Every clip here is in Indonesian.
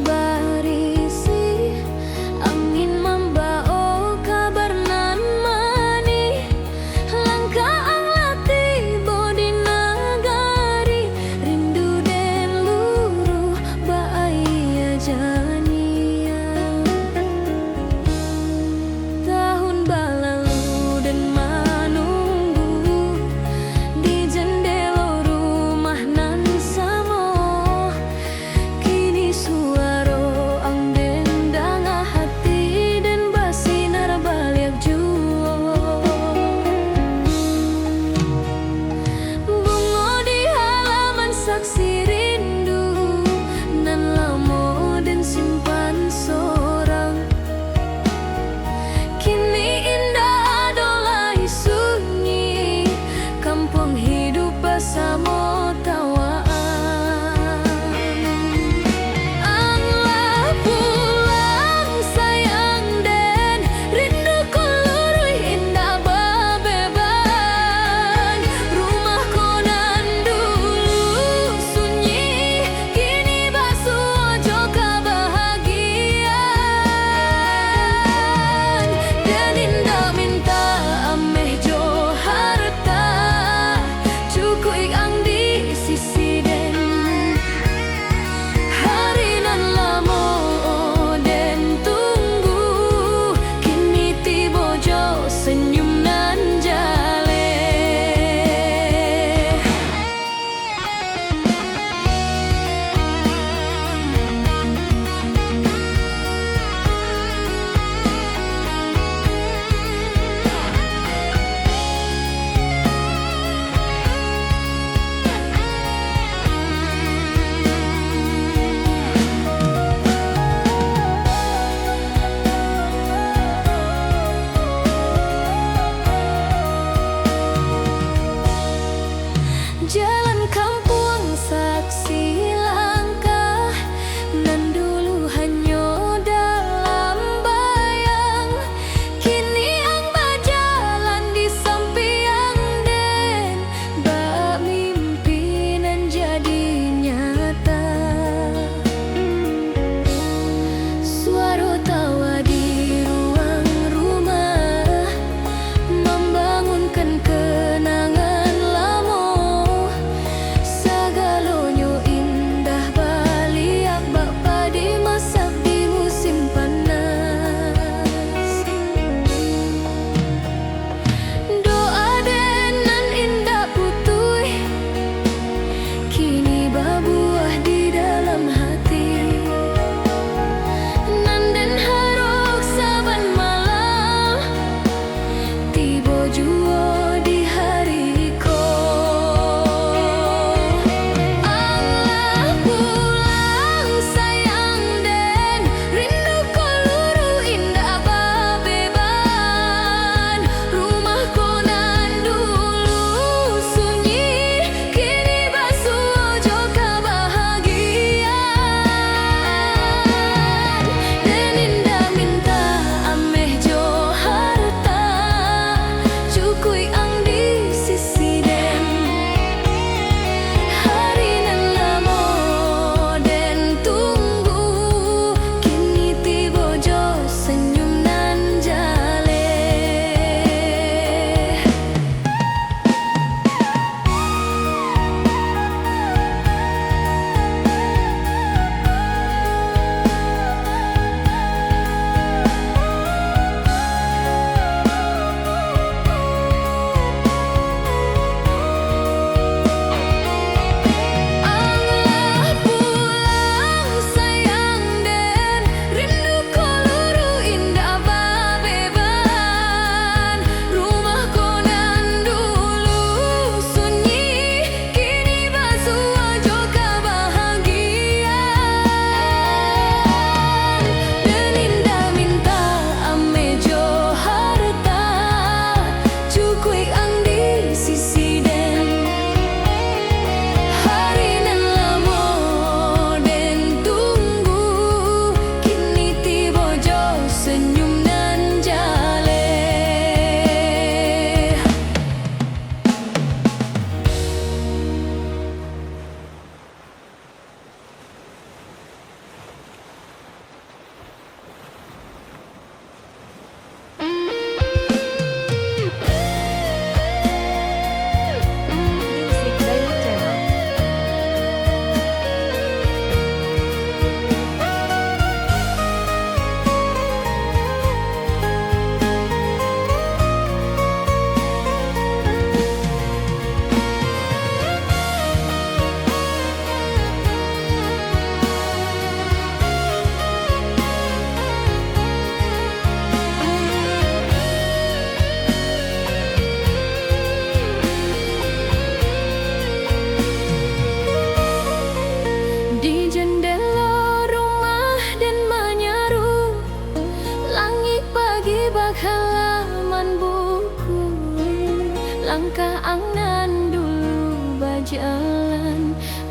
barisi angin membao kabar nan mani langkah ang latibo di nagari rindu den luruh baaya jania tahun balalu dan menunggu di jendela rumah nan samo kini suara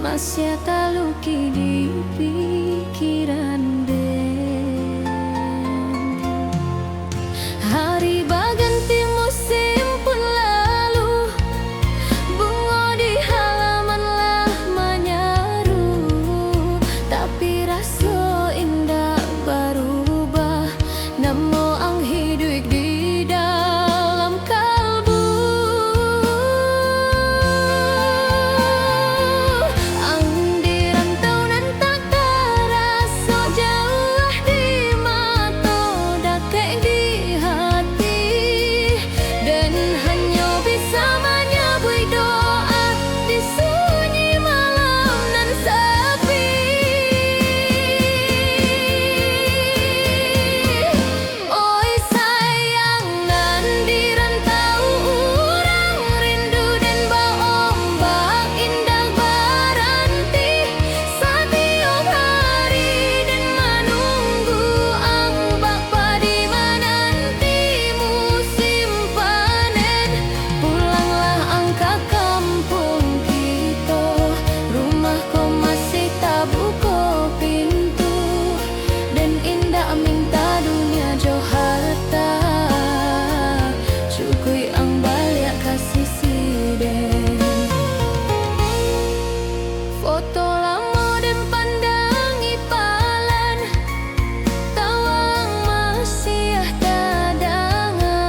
masih taluki di pikiran den. Hari baganti musim pun lalu, bunga di halaman lah menyaru, tapi rasa indah berubah, namo ang hidup di dalam kalbu. Ang dirantau nan tak terasa jauh di mata, dakek di hati, dan hanya bisa menyebut doa di sunyi malam nan sepi. Oi sayang nan dirantau urang rindu dan baombak indah beranti, setiap hari dan menunggu ang bapa di menanti musim panen. Pulanglah ang ke kampung kita, rumah kau masih tak buka pintu, dan indah minta dunia jo harta, cukui ang balik kasih siden. Foto lama dan pandangi palan, tawang masih tadanga,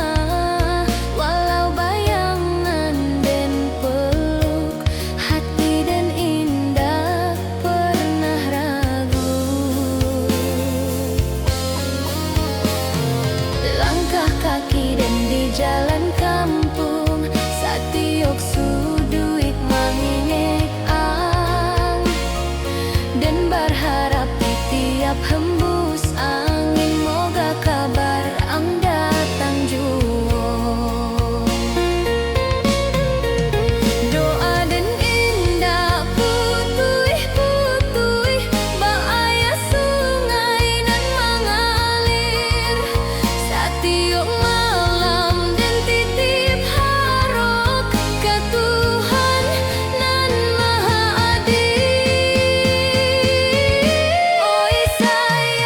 walau bayangan dan peluk, hati dan indah pernah ragu. Langkah kaki dan di jalan kampung, setiap sudut mengingat ang, dan berharap di tiap hembus angin moga kabar ang datang jua. Doa dan indah putui-putui, baaya sungai nan mengalir, setiap malam dan titip harap ke Tuhan nan maha adil. Oi sayang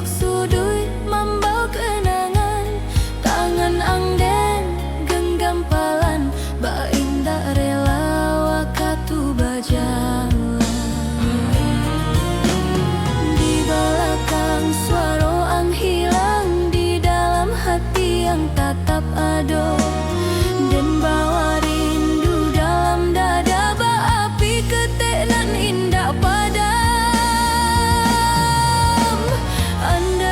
sok sudui membawa kenangan. Tangan angden genggam palan, ba indah rela wakatu berjalan. Di belakang suara ang hilang, di dalam hati yang tatap ado. Dan bawa rindu dalam dada, ba api ketek nan indah padam. Anda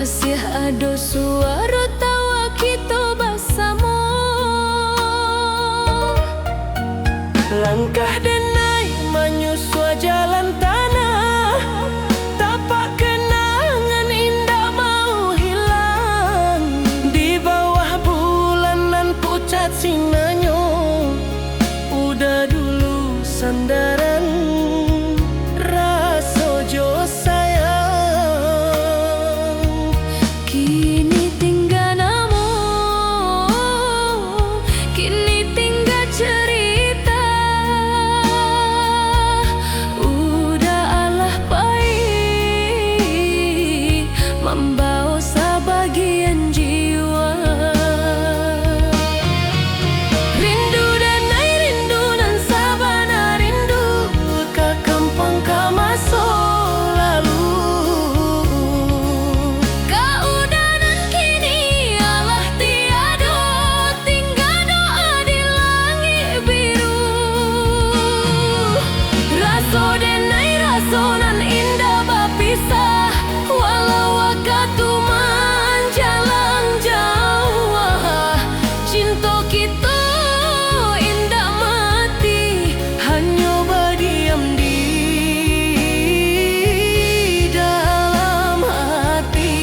masih ada suara tawa kita bersama. Langkah denai menyusua jalan tanah, tapak kenangan indah mau hilang. Di bawah bulanan pucat sinanyo, udah dulu sandaran rasa jo sayang. Kini tinggal namo, kini tinggal cerita. Udah alah pahit membawa sebagian jiwa. Rindu dan ai rindu dan sabana rindu ke kampung ke masa lalu. Keudanan kini alah tiada, tinggal doa di langit biru. Rasa dan ai rasa nan indah berpisah, walau waktu menjalang jauh. Cinta kita indah mati, hanya berdiam di dalam hati.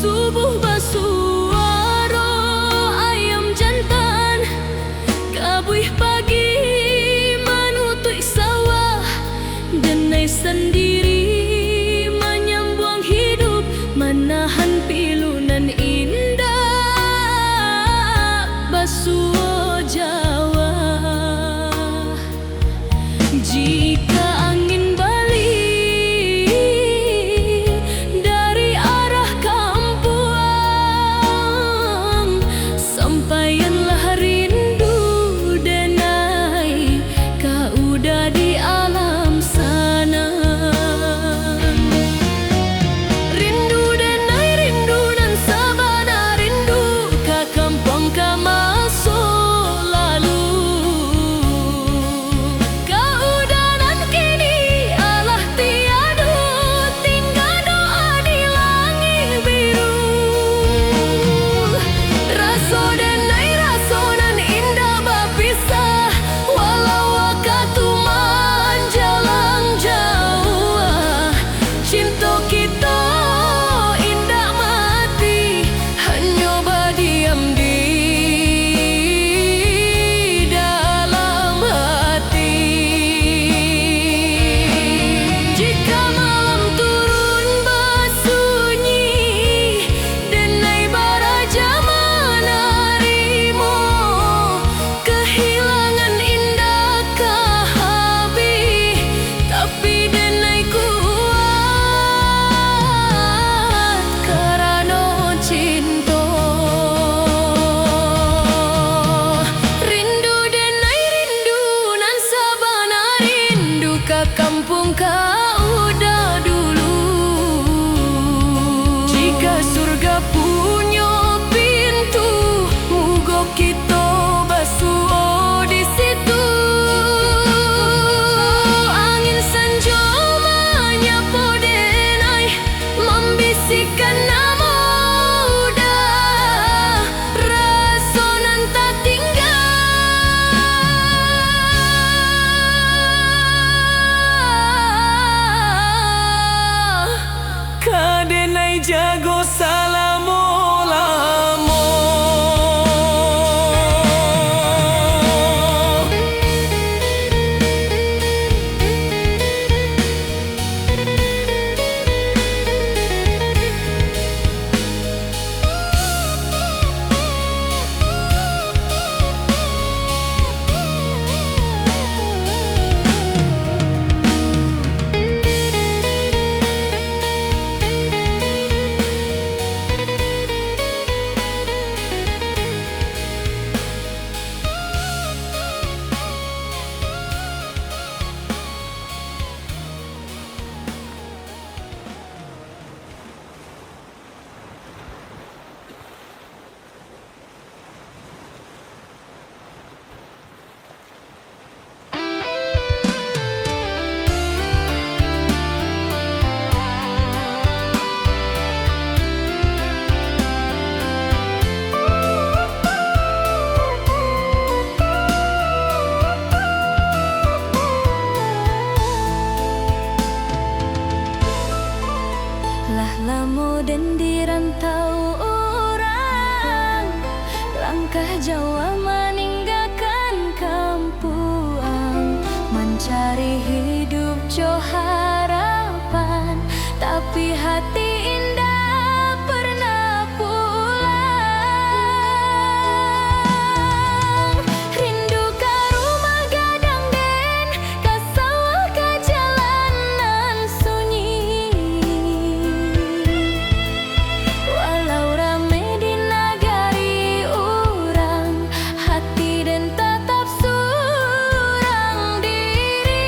Subuh bersuara ayam jantan, kabuih pagi menutup sawah. Denai sendiri menyambung hidup, menahan pilunan indah basuh Jawa. Jika angin balik dari arah kampuang, sampaianlah rindu denai, kau udah di alam sana. Rindu denai rindu dan sabana rindu ke kampung ke masa lalu. Keudanan kini alah tiada, tinggal doa di langit biru. Rasa denai rasa nan indah berpisah, walau waktu menjalang jauh. Cinta kita indah mati, hanya berdiam di dalam hati. Jika malam turun bersunyi, denai baraja menarimu. Kehilangan indahkah habis, tapi denai kuat kerana cinta. Rindu denai rindu nan sabana rindu ke kampung kau udah dulu. Jika surga punya pintu, moga kita basuh di situ. Angin senja menyapa denai, membisikkan nama udah, rasa nan tak tinggal. Kadenai jago salamo-lamo. Lah lamo dan di rantau orang, langkah Jawa meninggalkan kampung, mencari hidup jo harapan, tapi hati indah pernah pulang. Rindu ke rumah gadang den, ke sawah ke jalanan sunyi. Walau rame di nagari urang, hati den tetap surang diri.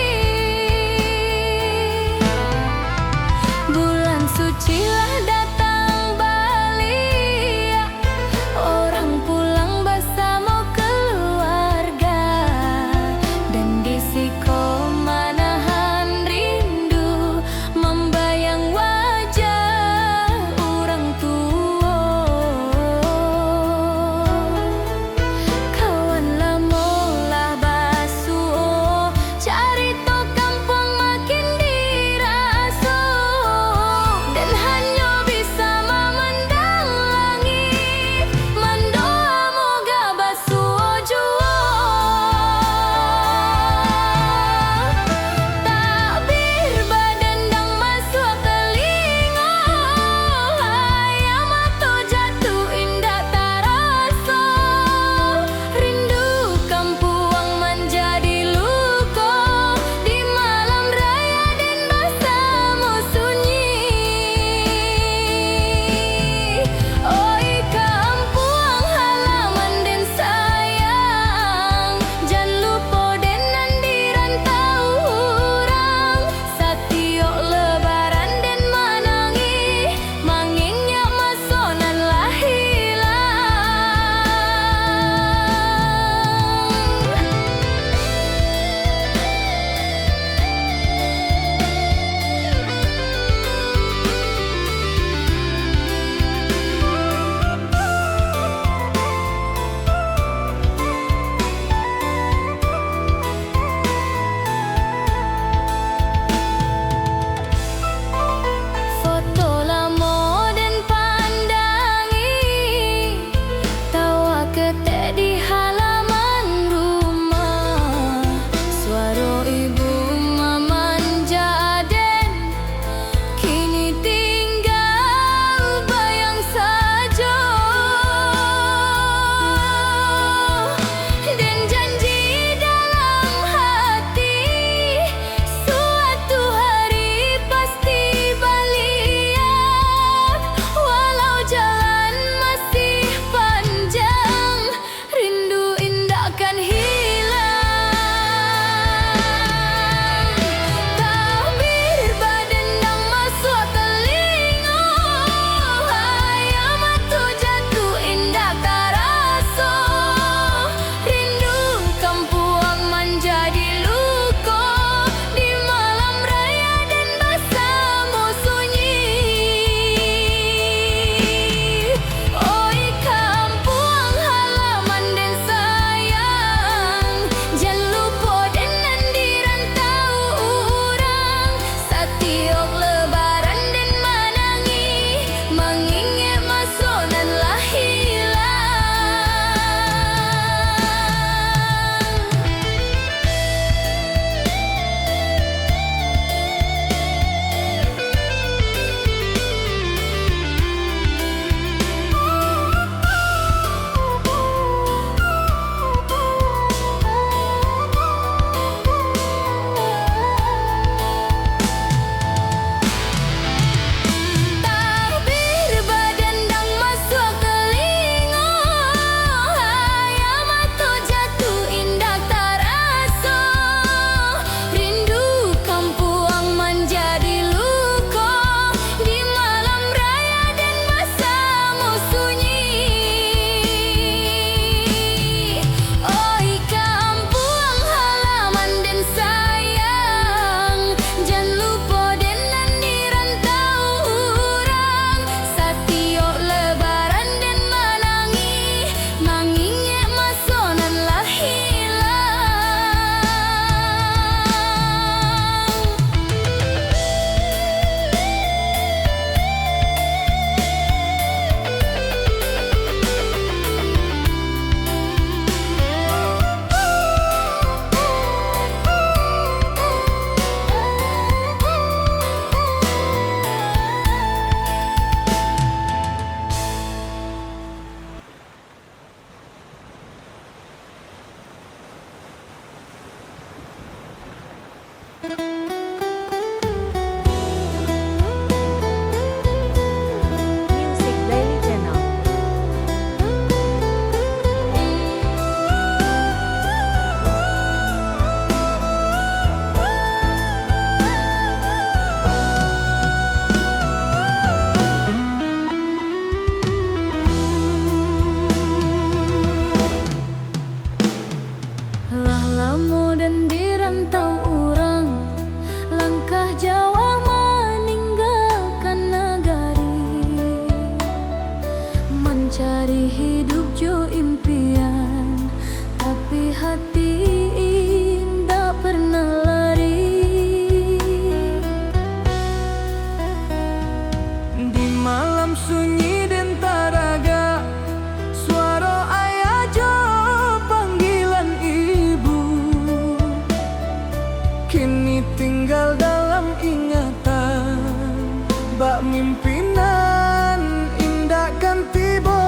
sunyi dan taraga, suara ayah jo panggilan ibu, kini tinggal dalam ingatan. Bak mimpinan indah kan tiba.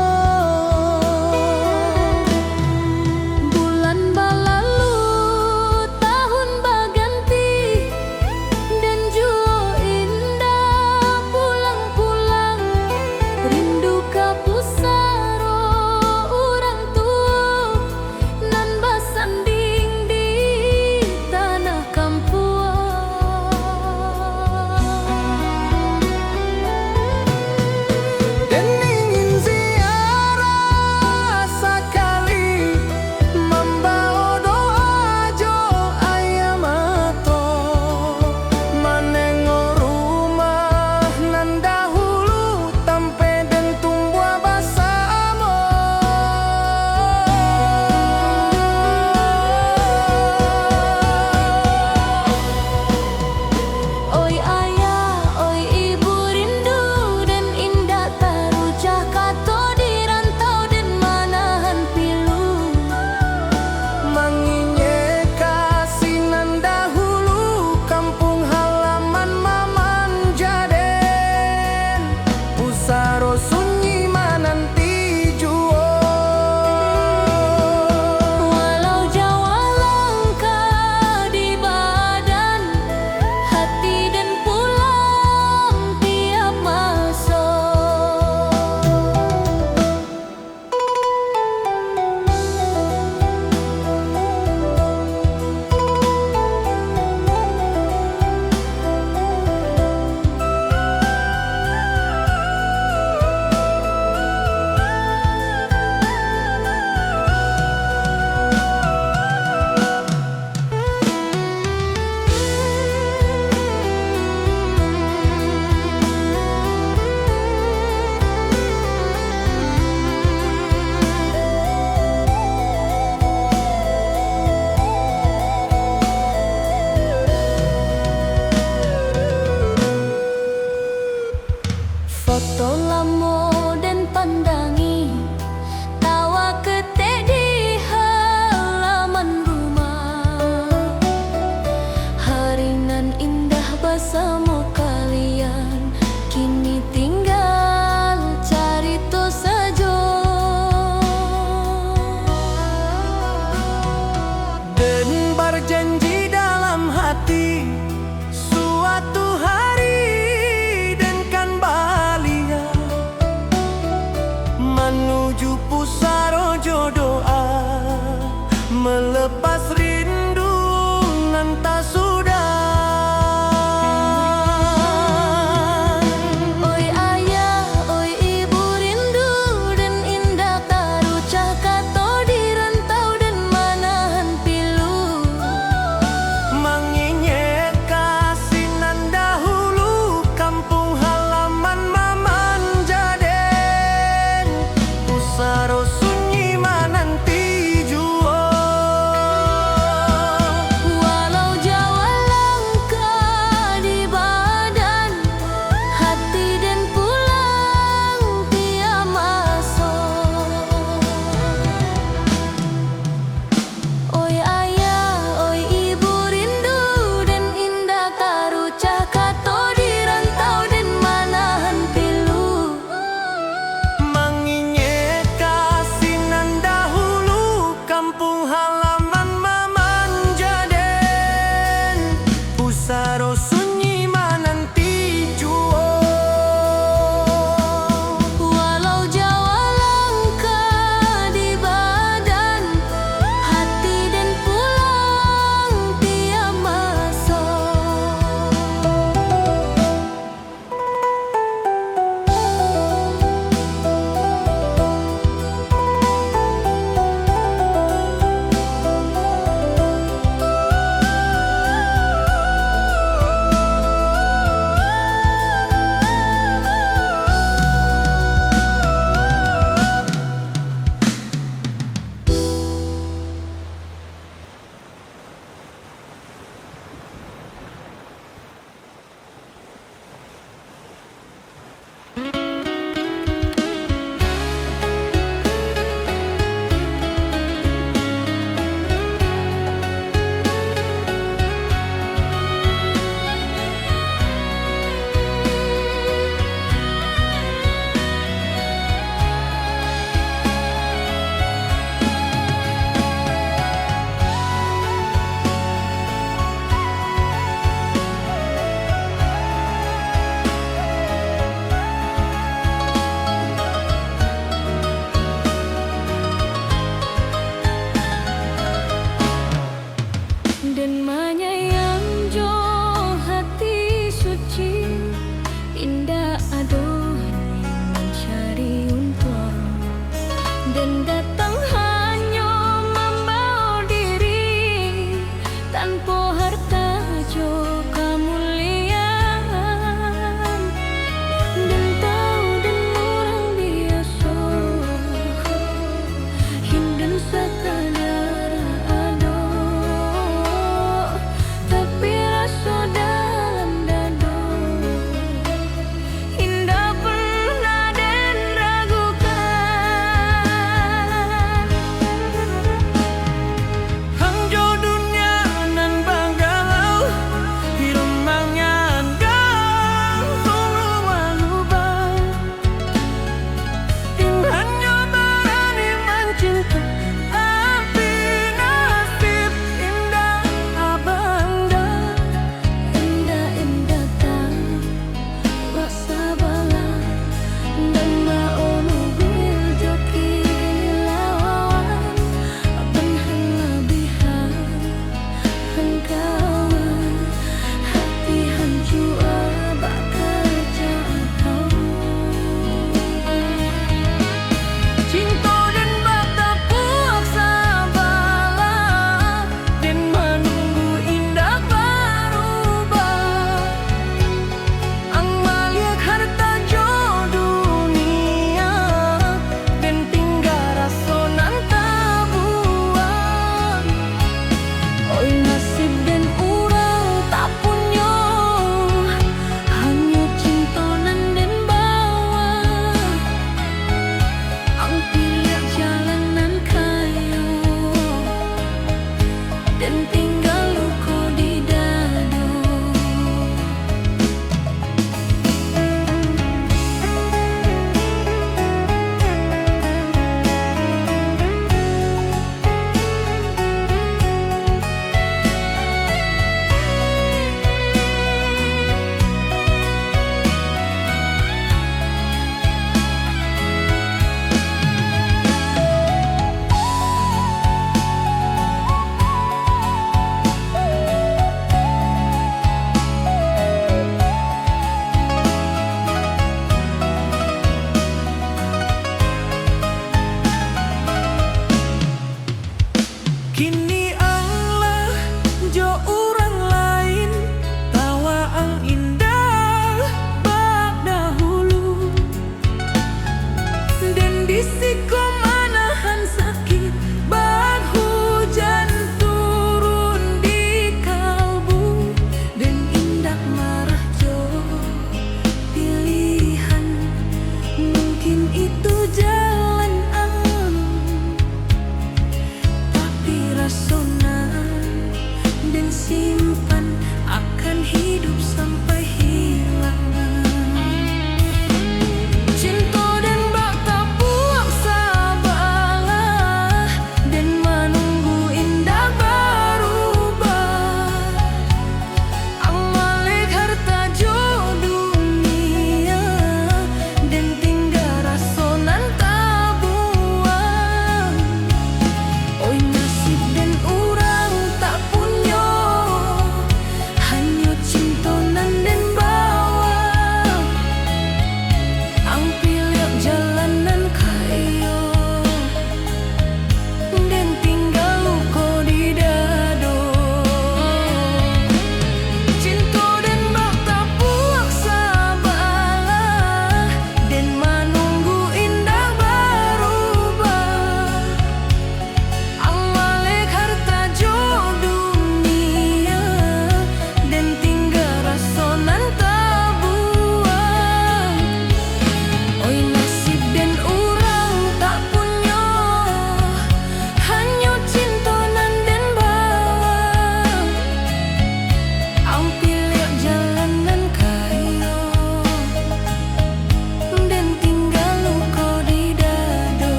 Bulan berlalu, tahun berganti, dan jua indah pulang-pulang. Rindu ka pusaro orang tua, nan bersanding di tanah kampung. Dan ingin ziarah sekali, membawa doa jo ayah mato, menengok rumah nan dahulu tampe dan tumbuh bersama. Oi ayah, oi ibu, rindu dan indah terucap kata di rantau dan manahan pilu. Mengingat kasih nan dahulu, kampung halaman maman Jaden, pusaro sunyi menanti jua. Walau jauh langkah di badan, hati dan pulang tiap masa. Foto lamo dan pandangi, tawa ketek di halaman rumah. Hari nan indah bersama kalian, kini tinggal carita saja. Dan berjanji dalam hati, suatu hari dan kan bahagia,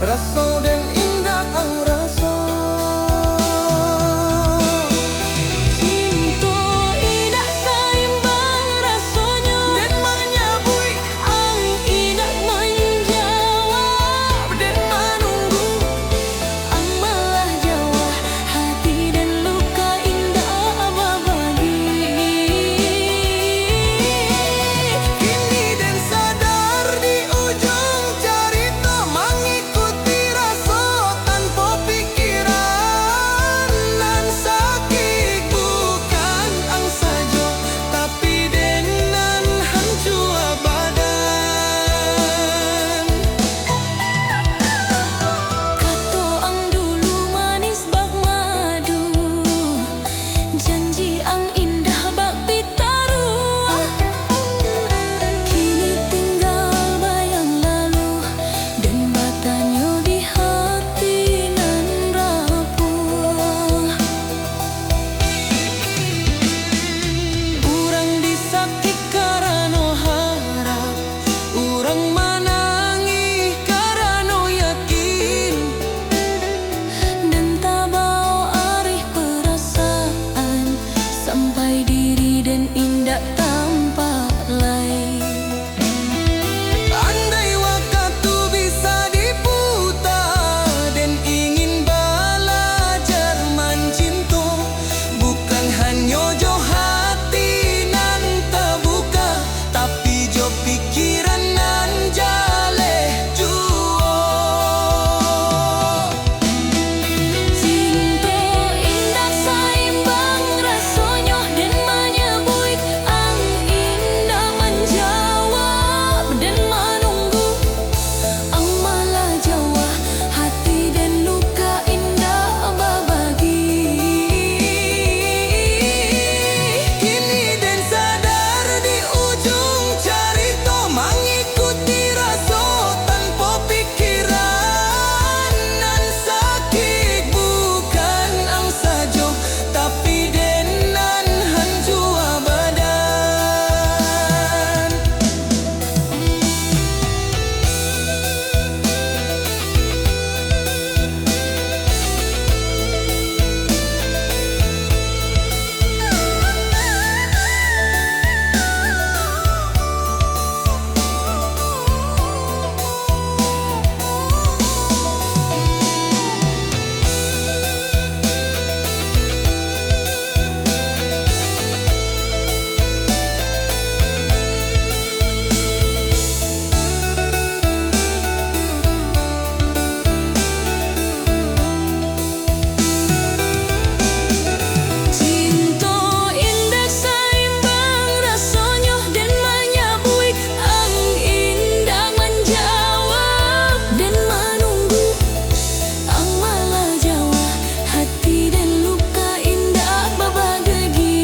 Raso dan indah ang raso. Cinta indah saimbang rasanya Dan menyabui ang indah menjawab dan menunggu. ang malah jawa hati dan luka indah berbagi. Kini dan sadar di ujung cerita mengikuti rasa tanpa pikiran dan sakit bukan ang saja tapi dengan hancur badan. Kata ang dulu manis bak madu, janji ang indah bak pitaruah. Kini tinggal bayang lalu dan batanya di hati nan rapuh. Urang disakit karena harap, urang menangis karena yakin. Dan tabau arih perasaan sampai diri dan indah tampak lain. Andai waktu bisa diputar dan ingin belajar mencinta, bukan hanya jo hati nan terbuka, tapi jo pikiran nan jaleh jua. Cinta indah saimbang rasanya dan menyebut ang indah menjawab dan menunggu ang malah jawa hati dan luka indah berbagi. Kini dan sadar di ujung cerita mengikuti rasa tanpa pikiran dan sakit bukan ang saja tapi dengan hancur badan. Cinta indah saimbang rasanya dan menyebut ang indah menjawab dan menunggu ang malah jawa hati dan luka indah berbagi.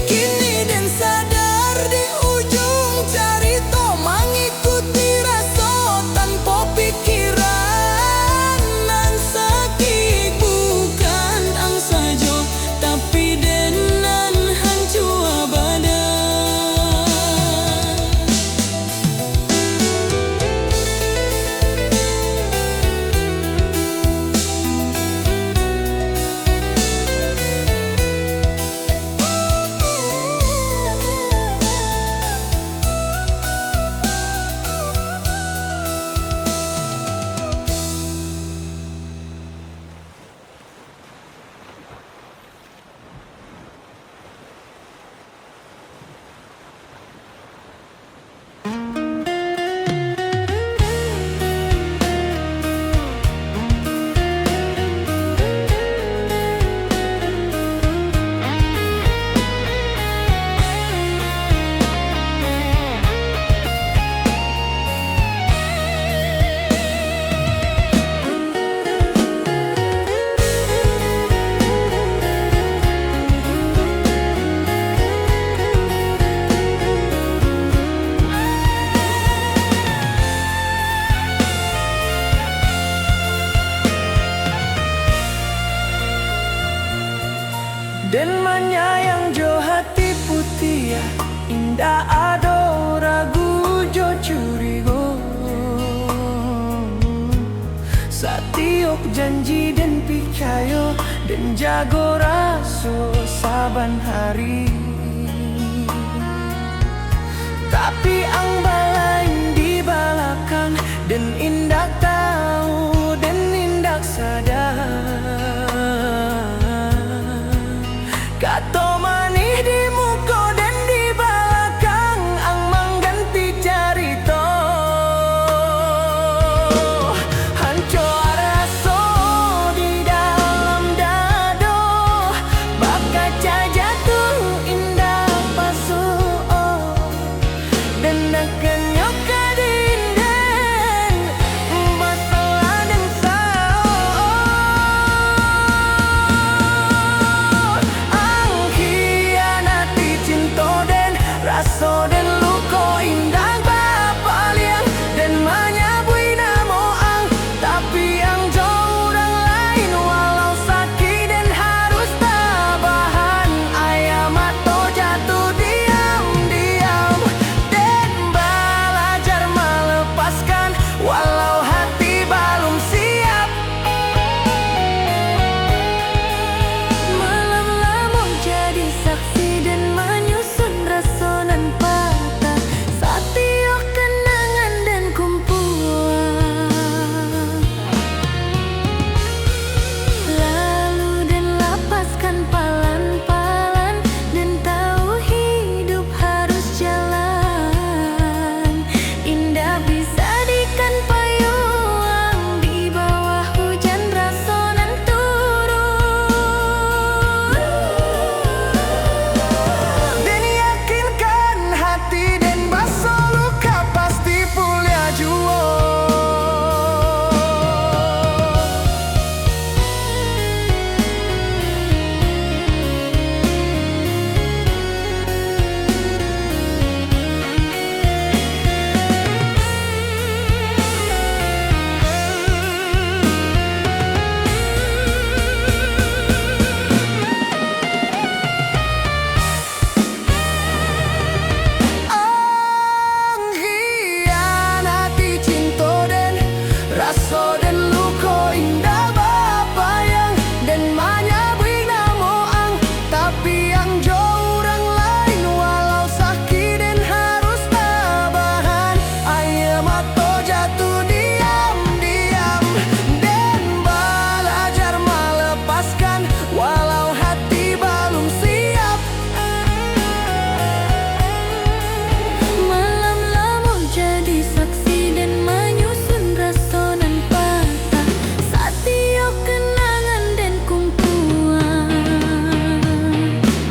Kini dan sadar di ujung cerita mengikuti rasa tanpa pikiran dan sakit bukan ang saja tapi dengan hancur badan. Dan menyayang jo hati putih ya, indah ado ragu jo curigo. untuk janji dan picayo dan jago raso saban hari. Tapi ang balain di balakan dan indak tahu dan indak sadar. Kato manih di muka dan di balakang ang mangganti carito. Hancur raso di dalam dado, bakaca jatuh indah pasuo dan nakanya kadinden masalah dan sao. Ang hianati cinta dan raso dan luko indah bapaliang dan menyabui namo ang tapi ang jauh orang lain walau sakit dan harus tabahan. Ayam atau jatuh diam-diam dan belajar melepaskan walau hati belum siap. Malam lamun jadi saksi dan menyusun rasonan patah setiap kenangan dan kumpulan. Lalu dan lapaskan palan-palan dan tahu hidup harus jalan. Indah bisa dikan payung di bawah hujan rasonan turun. Dan yakinkan hati dan baso luka pasti pulih jua. Ang hianati cinta dan raso dan luko indah bapayang dan menyabui namo ang tapi ang jauh orang lain walau sakit dan harus tabahan. Ayam atau jatuh diam-diam dan belajar melepaskan walau hati belum siap. Malam lamun jadi saksi dan menyusun rasonan patah setiap kenangan dan kumpulan.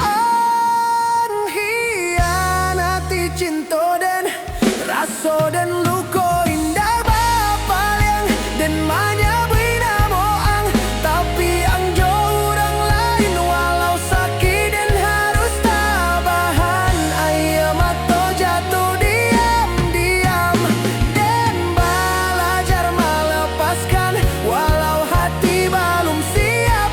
Ang hianati cinta dan raso dan luko indah bapaliang dan menyabui namo ang tapi ang jauh orang lain walau sakit dan harus tabahan. Ayam atau jatuh diam-diam dan belajar melepaskan walau hati belum siap.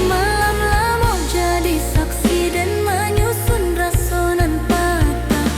Malam lamun jadi saksi dan menyusun rasonan patah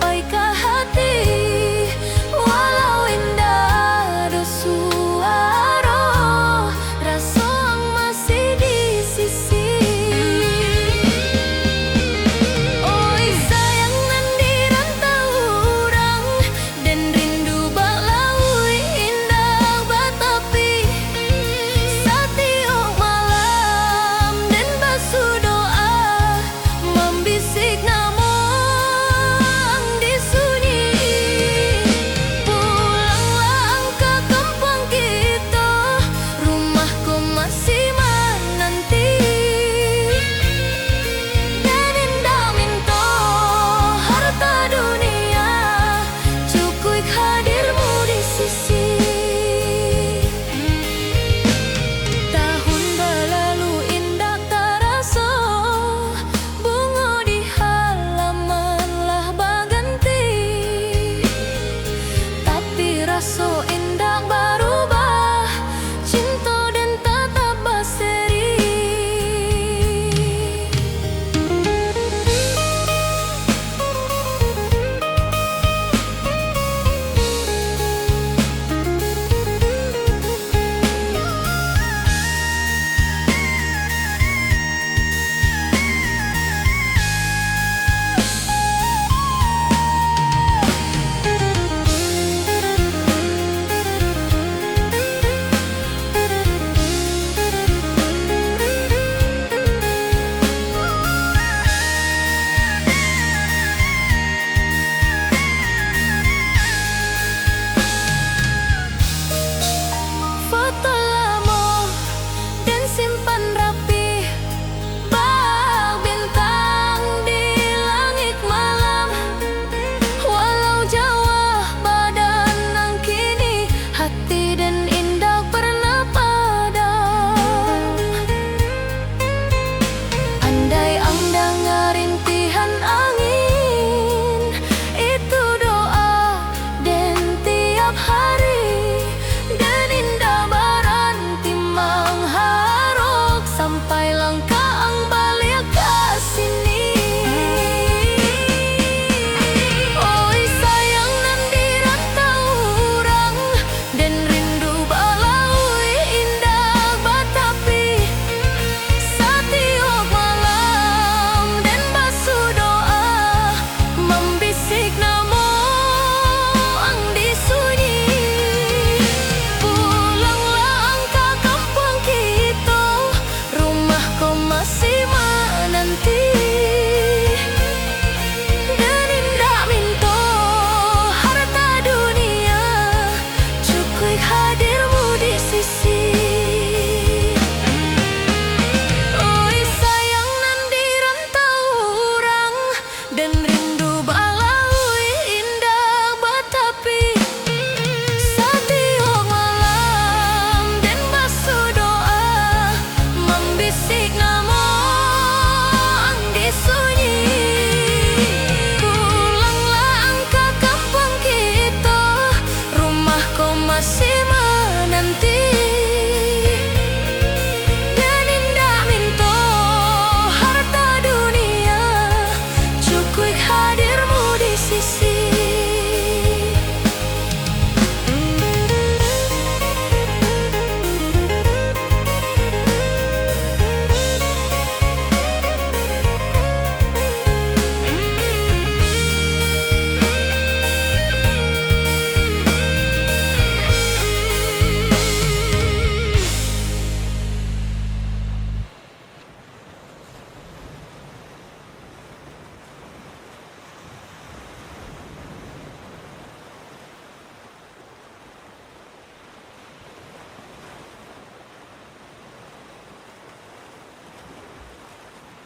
oi ka hati